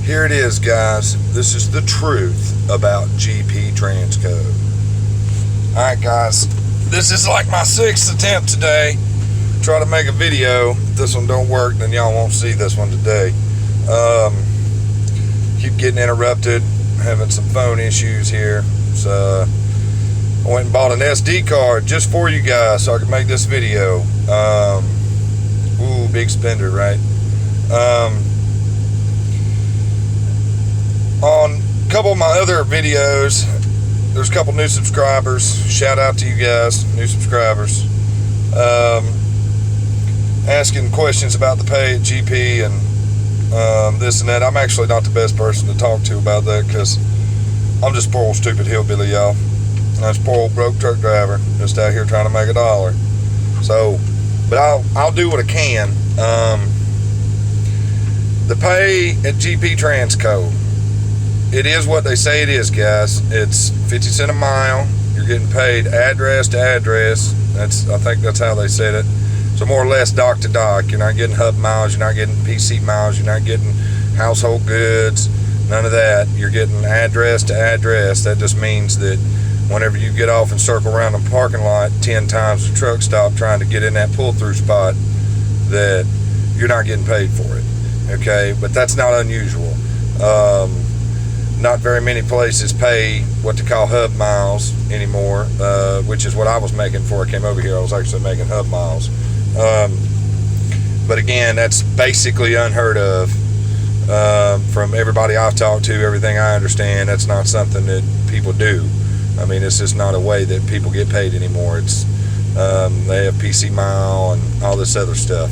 Here it is, guys. This is the truth about GP Transco. Alright, guys. This is like my 6th attempt today. Try to make a video. If this one don't work, then y'all won't see this one today. Keep getting interrupted. Having some phone issues here. So I went and bought an SD card just for you guys so I could make this video. Ooh, big spender, right? On a couple of my other videos, there's a couple new subscribers. Shout out to you guys, new subscribers. Asking questions about the pay at GP and this and that. I'm actually not the best person to talk to about that because I'm just poor old stupid hillbilly, y'all. I'm just poor old broke truck driver, just out here trying to make a dollar. So, but I'll do what I can. The pay at GP Transco, it is what they say it is, guys. It's 50 cents a mile. You're getting paid address to address. I think that's how they said it. So more or less dock to dock. You're not getting hub miles. You're not getting PC miles. You're not getting household goods. None of that. You're getting address to address. That just means that whenever you get off and circle around the parking lot 10 times the truck stop trying to get in that pull-through spot, that you're not getting paid for it. Okay? But that's not unusual. Not very many places pay what they call hub miles anymore, which is what I was making before I came over here. I was actually making hub miles. But again, that's basically unheard of. From everybody I've talked to, everything I understand, that's not something that people do. I mean, it's just not a way that people get paid anymore. It's they have PC mile and all this other stuff.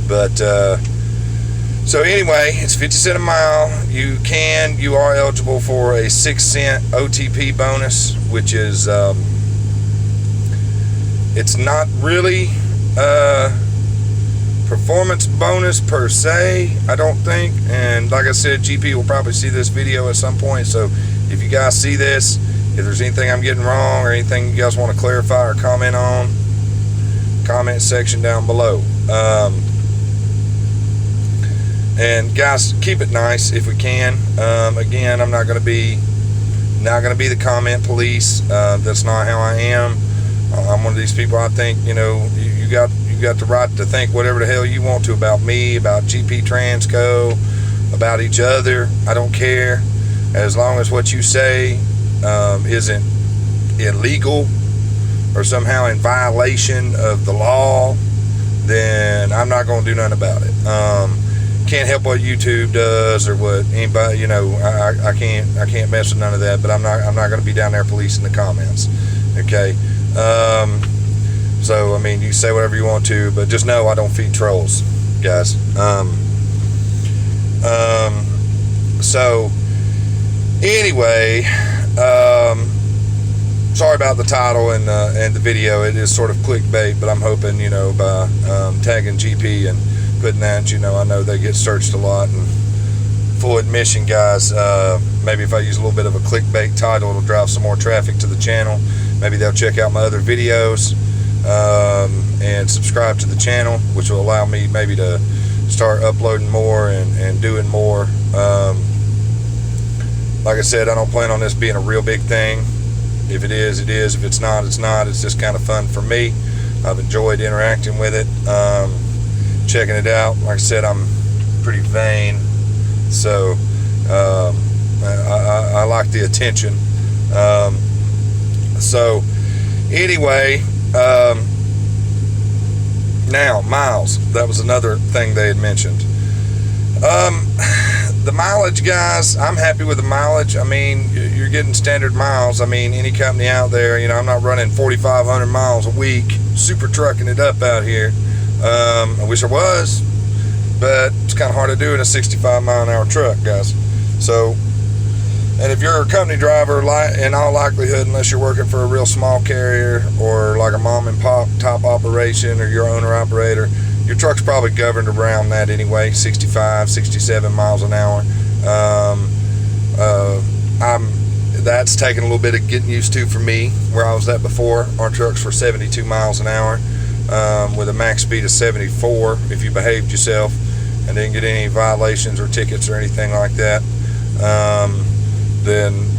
But so anyway, it's 50 cents a mile. You are eligible for a 6-cent OTP bonus, which is it's not really performance bonus per se, I don't think. And like I said, GP will probably see this video at some point. So if you guys see this, if there's anything I'm getting wrong or anything you guys want to clarify or comment on, comment section down below. And guys, keep it nice if we can. Again, I'm not going to be the comment police. That's not how I am. I'm one of these people. I think, you know, you got the right to think whatever the hell you want to about me, about GP Transco, about each other. I don't care, as long as what you say isn't illegal or somehow in violation of the law. Then I'm not going to do nothing about it. Can't help what YouTube does or what anybody, you know. I can't mess with none of that. But I'm not going to be down there policing the comments. Okay. So I mean, you say whatever you want to, but just know I don't feed trolls, guys. So anyway, sorry about the title and the video. It is sort of clickbait, but I'm hoping, you know, by tagging GP and putting that, you know, I know they get searched a lot. And full admission, guys, maybe if I use a little bit of a clickbait title, it'll drive some more traffic to the channel. Maybe they'll check out my other videos and subscribe to the channel, which will allow me maybe to start uploading more and doing more. Like I said, I don't plan on this being a real big thing. If it is, it is. If it's not, it's not. It's just kind of fun for me. I've enjoyed interacting with it, checking it out. Like I said, I'm pretty vain, so I like the attention. So anyway, now miles, that was another thing they had mentioned. The mileage, guys, I'm happy with the mileage. I mean, you're getting standard miles. I mean, any company out there, you know, I'm not running 4,500 miles a week, super trucking it up out here. I wish I was, but it's kind of hard to do in a 65-mile-an-hour truck, guys. So, and if you're a company driver, in all likelihood, unless you're working for a real small carrier or like a mom and pop top operation or your owner operator, your truck's probably governed around that anyway, 65, 67 miles an hour. That's taken a little bit of getting used to for me. Where I was at before, our trucks were 72 miles an hour with a max speed of 74 if you behaved yourself. and didn't get any violations or tickets or anything like that, then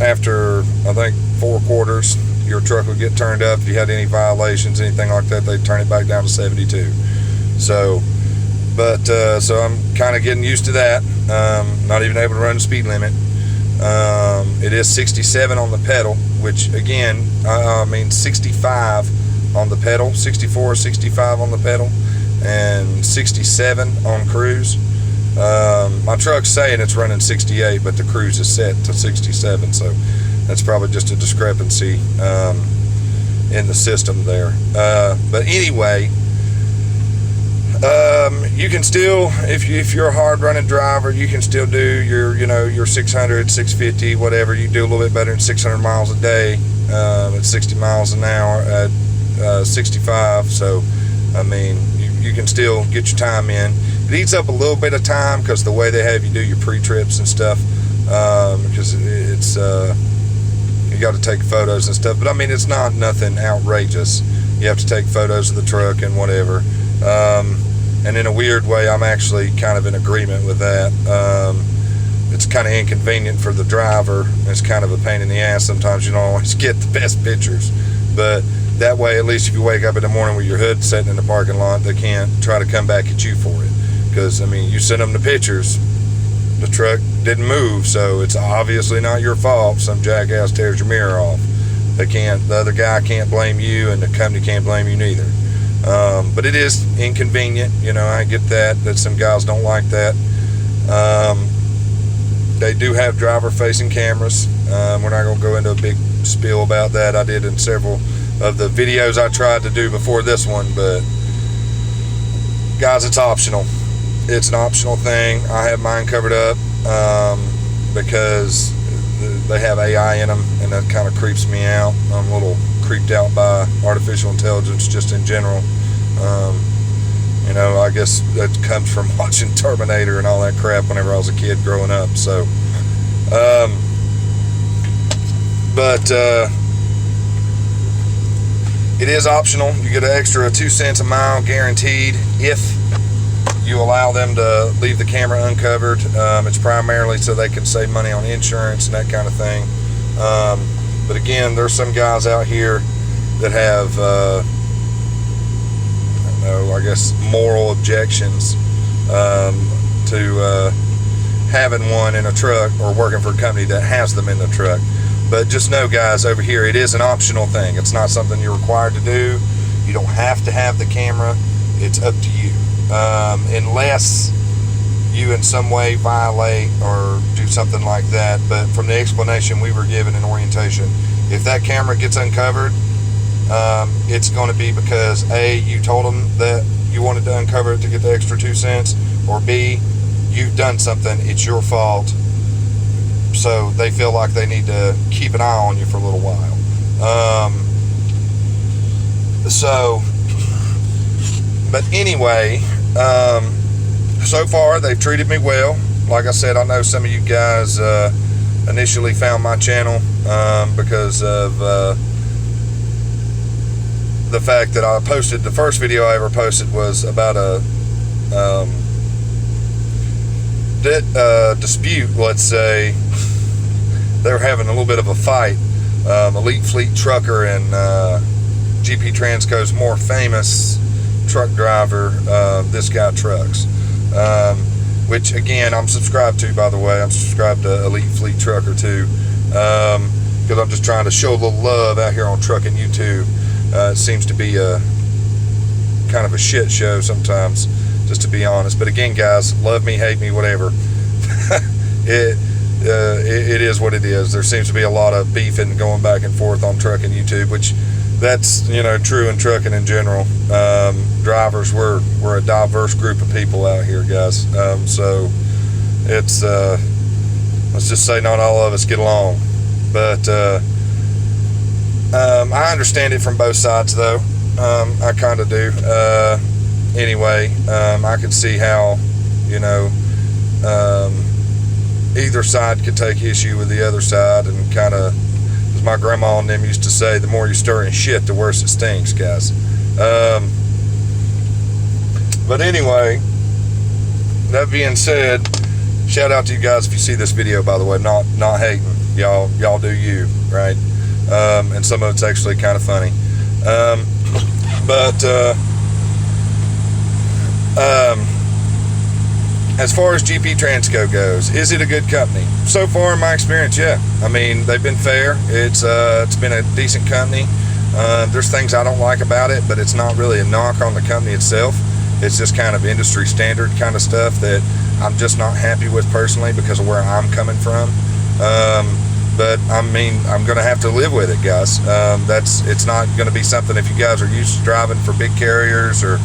after I think 4 quarters, your truck would get turned up. If you had any violations, anything like that, they'd turn it back down to 72. So, so I'm kind of getting used to that. Not even able to run the speed limit. It is 67 on the pedal, which again, I mean 65 on the pedal, 64, 65 on the pedal, and 67 on cruise. My truck's saying it's running 68, but the cruise is set to 67, so that's probably just a discrepancy in the system there. But anyway, you can still, if you're a hard running driver, you can still do your 600, 650, whatever. You do a little bit better than 600 miles a day at 60 miles an hour at 65. So I mean, you can still get your time in. It eats up a little bit of time because the way they have you do your pre-trips and stuff, because it's you got to take photos and stuff. But I mean, it's not nothing outrageous. You have to take photos of the truck and whatever. And in a weird way, I'm actually kind of in agreement with that. It's kind of inconvenient for the driver. It's kind of a pain in the ass. Sometimes you don't always get the best pictures. But that way, at least if you wake up in the morning with your hood sitting in the parking lot, they can't try to come back at you for it. Because, I mean, you send them the pictures, the truck didn't move, so it's obviously not your fault. Some jackass tears your mirror off. The other guy can't blame you, and the company can't blame you neither. But it is inconvenient, I get that some guys don't like that. They do have driver-facing cameras. We're not going to go into a big spiel about that. I did in several of the videos I tried to do before this one, but guys, it's optional. It's an optional thing. I have mine covered up because they have AI in them, and that kind of creeps me out. I'm a little creeped out by artificial intelligence just in general. I guess that comes from watching Terminator and all that crap whenever I was a kid growing up. So, it is optional. You get an extra 2 cents a mile guaranteed if you allow them to leave the camera uncovered. It's primarily so they can save money on insurance and that kind of thing. But again, there's some guys out here that have, I guess, moral objections to having one in a truck or working for a company that has them in the truck. But just know, guys, over here, it is an optional thing. It's not something you're required to do. You don't have to have the camera. It's up to you. Unless you in some way violate or do something like that. But from the explanation we were given in orientation, if that camera gets uncovered, it's going to be because A, you told them that you wanted to uncover it to get the extra 2 cents, or B, you've done something, it's your fault, so they feel like they need to keep an eye on you for a little while. But anyway, so far they've treated me well. Like I said, I know some of you guys initially found my channel because of the fact that I posted, the first video I ever posted was about a dispute, let's say. They were having a little bit of a fight. Elite Fleet Trucker and GP Transco's more famous truck driver, This Guy Trucks, which again I'm subscribed to, by the way. I'm subscribed to Elite Fleet Trucker too, because I'm just trying to show a little love out here on trucking YouTube. It seems to be a kind of a shit show sometimes, just to be honest. But again, guys, love me, hate me, whatever. It is what it is. There seems to be a lot of beefing going back and forth on trucking YouTube, which that's true in trucking in general. Drivers, we're a diverse group of people out here, guys. So it's let's just say not all of us get along, but I understand it from both sides, though. I kind of do. Anyway, I could see how either side could take issue with the other side, and kind of, as my grandma and them used to say, the more you stir in shit, the worse it stinks, guys. But anyway, that being said, shout out to you guys if you see this video, by the way. Not hating. Y'all do you, right? And some of it's actually kind of funny. As far as GP Transco goes, is it a good company? So far, in my experience, yeah. I mean, they've been fair. It's been a decent company. There's things I don't like about it, but it's not really a knock on the company itself. It's just kind of industry standard kind of stuff that I'm just not happy with personally because of where I'm coming from. But I mean, I'm gonna have to live with it, guys. It's not gonna be something, if you guys are used to driving for big carriers or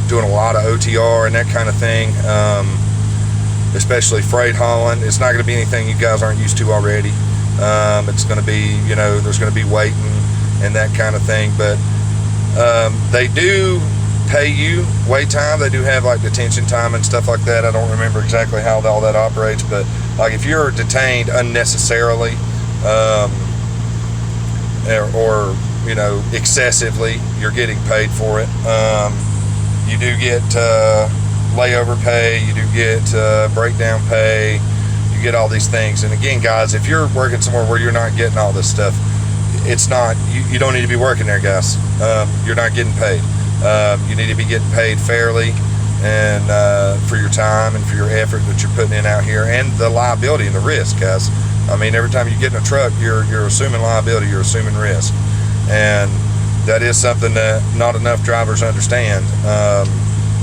doing a lot of OTR and that kind of thing, especially freight hauling, it's not gonna be anything you guys aren't used to already. It's gonna be, there's gonna be waiting and that kind of thing, but they do pay you wait time. They do have like detention time and stuff like that. I don't remember exactly how all that operates, but like if you're detained unnecessarily or excessively, you're getting paid for it. You do get layover pay, you do get breakdown pay, you get all these things. And again, guys, if you're working somewhere where you're not getting all this stuff, it's not, you don't need to be working there, guys. You're not getting paid. You need to be getting paid fairly and for your time and for your effort that you're putting in out here, and the liability and the risk, guys. I mean, every time you get in a truck, you're assuming liability, you're assuming risk, and that is something that not enough drivers understand.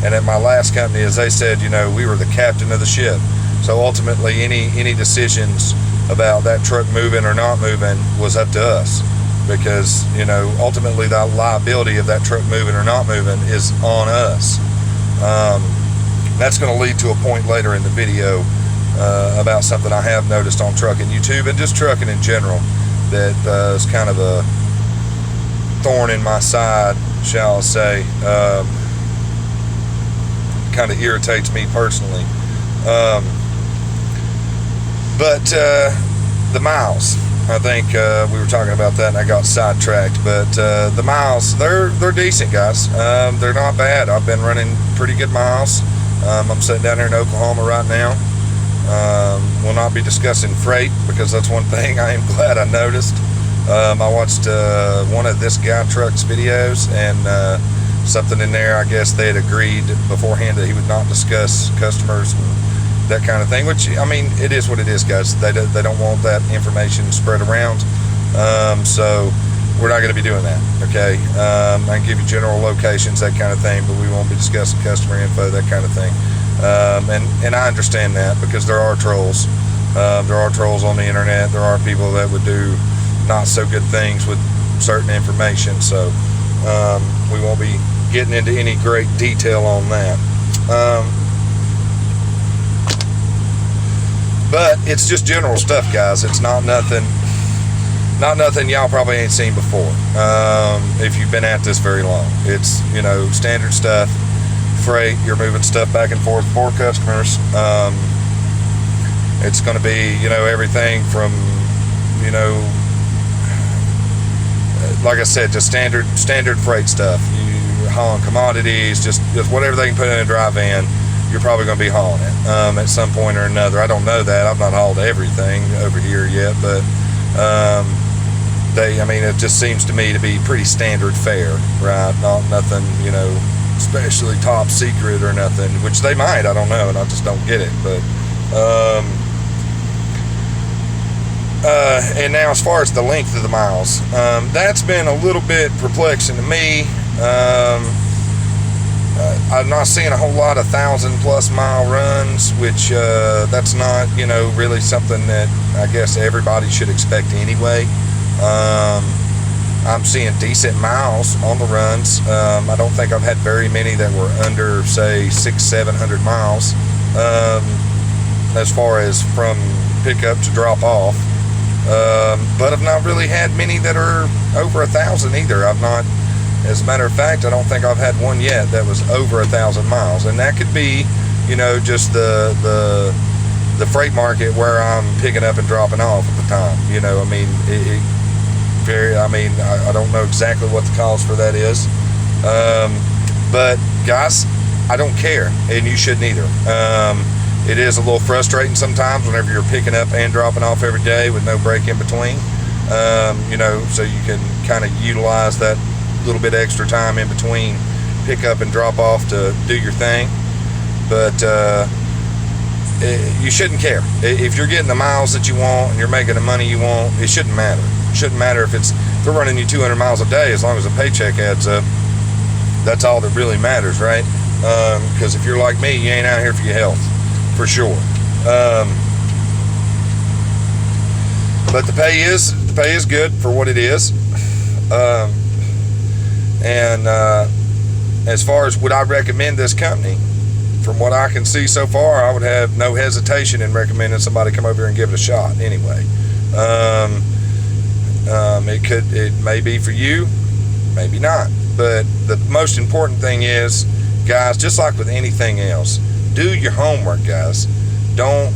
And at my last company, as they said, we were the captain of the ship. So ultimately, any decisions about that truck moving or not moving was up to us, because ultimately the liability of that truck moving or not moving is on us. That's going to lead to a point later in the video about something I have noticed on trucking YouTube and just trucking in general that is kind of a thorn in my side, shall I say. Kind of irritates me personally. But the miles, I think we were talking about that and I got sidetracked, but the miles, they're decent, guys. They're not bad. I've been running pretty good miles. I'm sitting down here in Oklahoma right now. We'll not be discussing freight because that's one thing I am glad I noticed. I watched one of this guy truck's videos, and something in there, I guess they had agreed beforehand that he would not discuss customers and that kind of thing, which, I mean, it is what it is, guys. They don't want that information spread around, so we're not going to be doing that, okay? I can give you general locations, that kind of thing, but we won't be discussing customer info, that kind of thing. And I understand that because there are trolls. There are trolls on the internet. There are people that would do not so good things with certain information, so we won't be getting into any great detail on that. But it's just general stuff, guys. It's not nothing y'all probably ain't seen before if you've been at this very long. It's standard stuff. Freight, you're moving stuff back and forth for customers. It's going to be everything from like I said, just standard freight stuff. You hauling commodities, just whatever they can put in a dry van, you're probably going to be hauling it at some point or another. I don't know that. I've not hauled everything over here yet, but it just seems to me to be pretty standard fare, right? Nothing, especially top secret or nothing, which they might, I don't know, and I just don't get it. But and now as far as the length of the miles, that's been a little bit perplexing to me. I'm not seeing a whole lot of 1,000+ mile runs, which that's not really something that I guess everybody should expect anyway. I'm seeing decent miles on the runs. I don't think I've had very many that were under, say, 600-700 miles as far as from pickup to drop off. But I've not really had many that are over 1,000 either. I've not, as a matter of fact, I don't think I've had one yet that was over 1,000 miles, and that could be just the freight market where I'm picking up and dropping off at the time. I don't know exactly what the cause for that is. But guys, I don't care, and you shouldn't either. It is a little frustrating sometimes whenever you're picking up and dropping off every day with no break in between. So you can kind of utilize that little bit extra time in between pick up and drop off to do your thing. But you shouldn't care. If you're getting the miles that you want and you're making the money you want, it shouldn't matter. It shouldn't matter if they're running you 200 miles a day, as long as the paycheck adds up. That's all that really matters, right? Because if you're like me, you ain't out here for your health, for sure. But the pay is good for what it is. As far as would I recommend this company, from what I can see so far, I would have no hesitation in recommending somebody come over here and give it a shot anyway. It may be for you, maybe not. But the most important thing is, guys, just like with anything else, do your homework, guys. Don't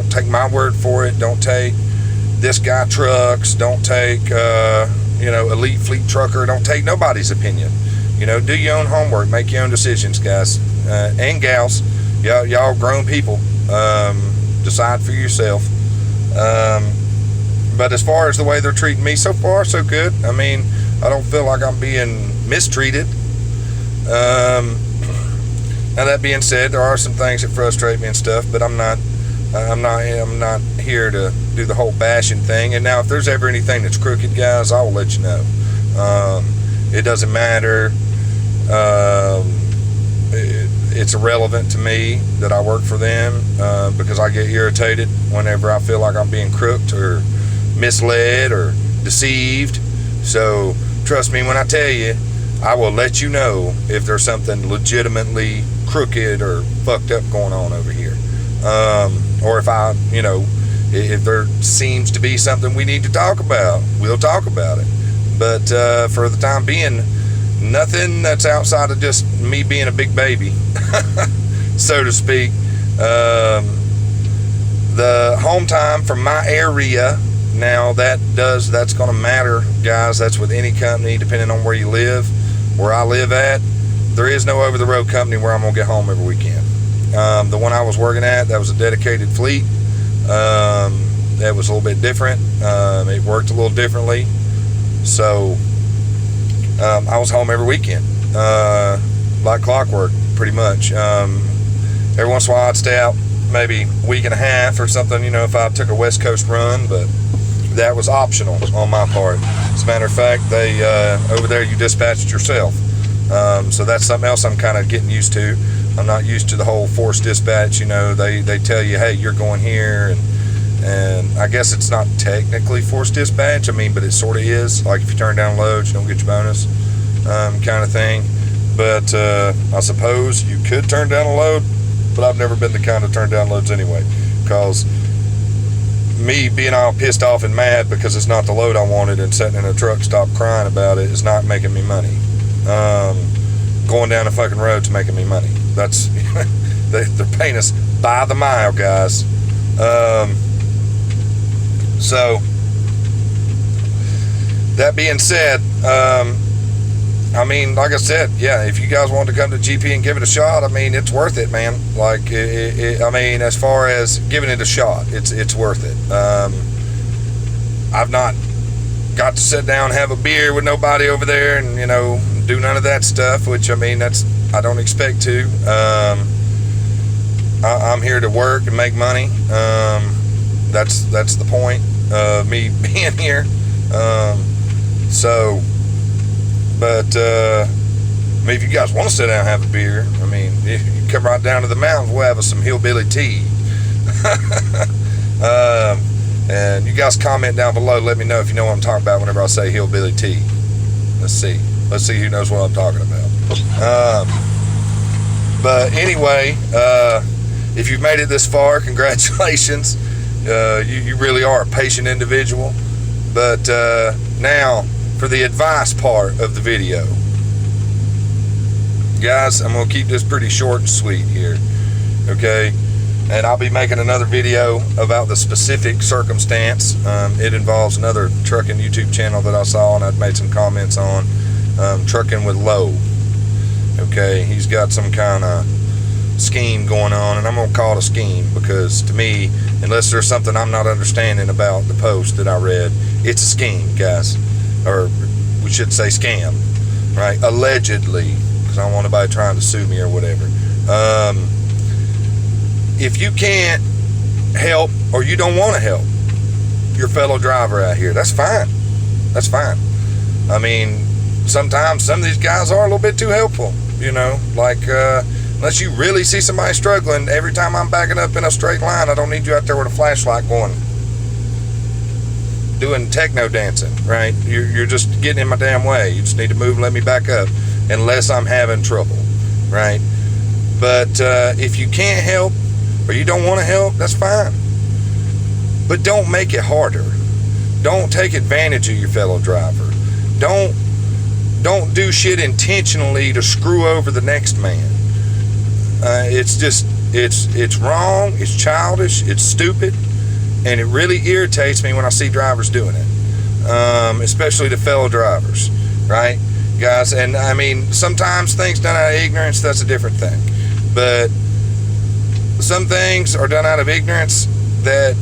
take my word for it. Don't take this guy trucks. Don't take Elite Fleet Trucker. Don't take nobody's opinion. Do your own homework. Make your own decisions, guys and gals. Y'all grown people. Decide for yourself. But as far as the way they're treating me, so far so good. I mean, I don't feel like I'm being mistreated. Now that being said, there are some things that frustrate me and stuff, but I'm not here to do the whole bashing thing. And now, if there's ever anything that's crooked, guys, I will let you know. It doesn't matter. It's irrelevant to me that I work for them, because I get irritated whenever I feel like I'm being crooked or misled or deceived. So trust me when I tell you, I will let you know if there's something legitimately crooked or fucked up going on over here, or if there seems to be something we need to talk about, we'll talk about it. But for the time being, nothing that's outside of just me being a big baby, so to speak. The home time from my area, now that's going to matter, guys. That's with any company, depending on where you live. Where I live at, there is no over-the-road company where I'm going to get home every weekend. The one I was working at, that was a dedicated fleet. That was a little bit different. It worked a little differently. So I was home every weekend, like clockwork, pretty much. Every once in a while I'd stay out maybe a week and a half or something, if I took a West Coast run, but that was optional on my part. As a matter of fact, they over there you dispatched yourself. So that's something else I'm kind of getting used to. I'm not used to the whole forced dispatch. They tell you, hey, you're going here, and I guess it's not technically forced dispatch. But it sort of is. Like if you turn down loads, you don't get your bonus, kind of thing. But I suppose you could turn down a load, but I've never been the kind to turn down loads anyway, because me being all pissed off and mad because it's not the load I wanted and sitting in a truck stop crying about it is not making me money. Going down the fucking road's making me money. That's they're paying us by the mile, guys. So that being said, like I said, yeah, if you guys want to come to GP and give it a shot, it's worth it, man. Like, as far as giving it a shot, it's worth it. I've not got to sit down and have a beer with nobody over there and, do none of that stuff, which, I don't expect to. I'm here to work and make money. That's the point of me being here. But if you guys want to sit down and have a beer, if you come right down to the mountains, we'll have some hillbilly tea. And you guys comment down below. Let me know if you know what I'm talking about whenever I say hillbilly tea. Let's see who knows what I'm talking about. But anyway, if you've made it this far, congratulations. You really are a patient individual. But now, for the advice part of the video, guys, I'm going to keep this pretty short and sweet here, okay? And I'll be making another video about the specific circumstance. It involves another trucking YouTube channel that I saw and I'd made some comments on, Trucking with Low. Okay, he's got some kind of scheme going on, and I'm gonna call it a scheme because to me, unless there's something I'm not understanding about the post that I read, it's a scheme, guys, or we should say scam, right? Allegedly, because I don't want anybody trying to sue me or whatever. If you can't help or you don't want to help your fellow driver out here, that's fine. That's fine. I mean, sometimes some of these guys are a little bit too helpful, you know, like unless you really see somebody struggling, every time I'm backing up in a straight line, I don't need you out there with a flashlight going, doing techno dancing, right? You're just getting in my damn way. You just need to move and let me back up unless I'm having trouble, right? But if you can't help or you don't want to help, that's fine. But don't make it harder. Don't take advantage of your fellow driver. Don't do shit intentionally to screw over the next man. It's just, it's wrong, it's childish, it's stupid, and it really irritates me when I see drivers doing it, especially the fellow drivers, right, guys? And I mean, sometimes things done out of ignorance, that's a different thing. But some things are done out of ignorance that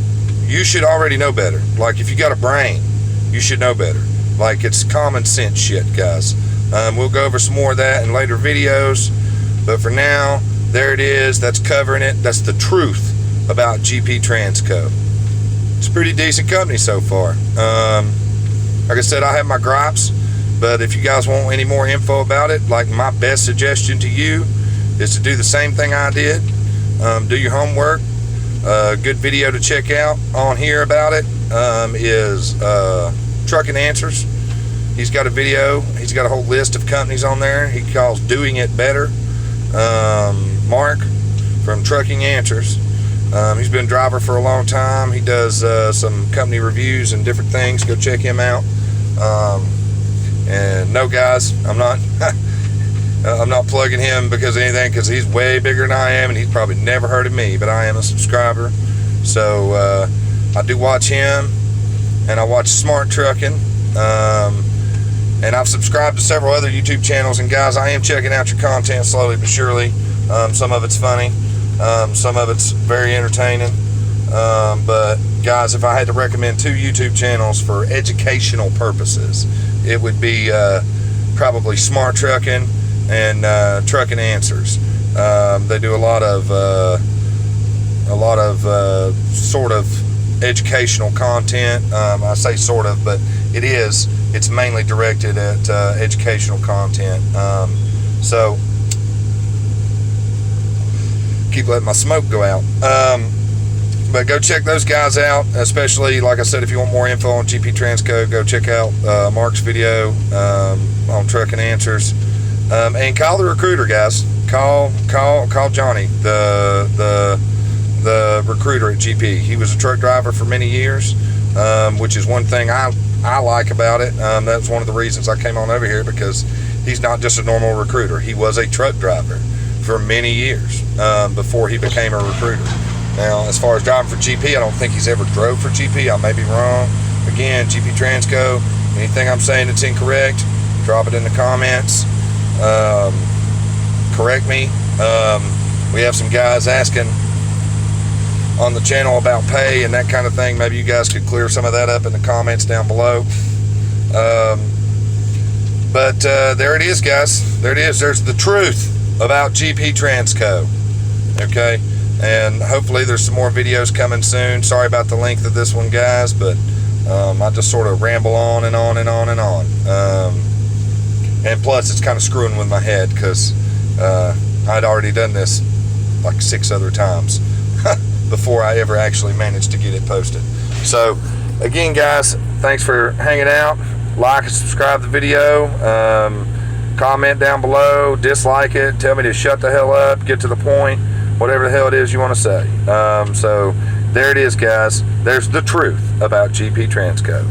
you should already know better. Like if you got a brain, you should know better. Like it's common sense shit, guys. We'll go over some more of that in later videos. But for now, there it is. That's covering it. That's the truth about GP Transco. It's a pretty decent company so far. Like I said, I have my gripes. But if you guys want any more info about it, like my best suggestion to you is to do the same thing I did. Do your homework. A good video to check out on here about it is Trucking Answers. He's got a video. He's got a whole list of companies on there. He calls Doing It Better. Mark from Trucking Answers. He's been a driver for a long time. He does some company reviews and different things. Go check him out. And no, guys, I'm not plugging him because of anything, because he's way bigger than I am, and he's probably never heard of me, but I am a subscriber. So I do watch him, and I watch Smart Trucking, and I've subscribed to several other YouTube channels. And guys, I am checking out your content slowly but surely. Some of it's funny, some of it's very entertaining, but guys, if I had to recommend 2 YouTube channels for educational purposes, it would be probably Smart Trucking and Trucking Answers. They do a lot of sort of educational content. I say sort of, but it's mainly directed at educational content. So keep letting my smoke go out. But go check those guys out, especially, like I said, if you want more info on GP Transco, go check out Mark's video on Trucking Answers. And call the recruiter, guys. Call Johnny, the recruiter at GP. He was a truck driver for many years, which is one thing I like about it. That's one of the reasons I came on over here, because he's not just a normal recruiter. He was a truck driver for many years before he became a recruiter. Now, as far as driving for GP, I don't think he's ever drove for GP. I may be wrong. Again, GP Transco, anything I'm saying that's incorrect, drop it in the comments. Correct me. We have some guys asking on the channel about pay and that kind of thing. Maybe you guys could clear some of that up in the comments down below. But there it is, guys. There it is. There's the truth about GP Transco. Okay, and hopefully there's some more videos coming soon. Sorry about the length of this one, guys, but I just sort of ramble on and on and on and on. And plus, it's kind of screwing with my head, because I'd already done this like 6 other times before I ever actually managed to get it posted. So again, guys, thanks for hanging out. Like and subscribe to the video. Comment down below, dislike it, tell me to shut the hell up, get to the point, whatever the hell it is you want to say. So there it is, guys. There's the truth about GP Transco.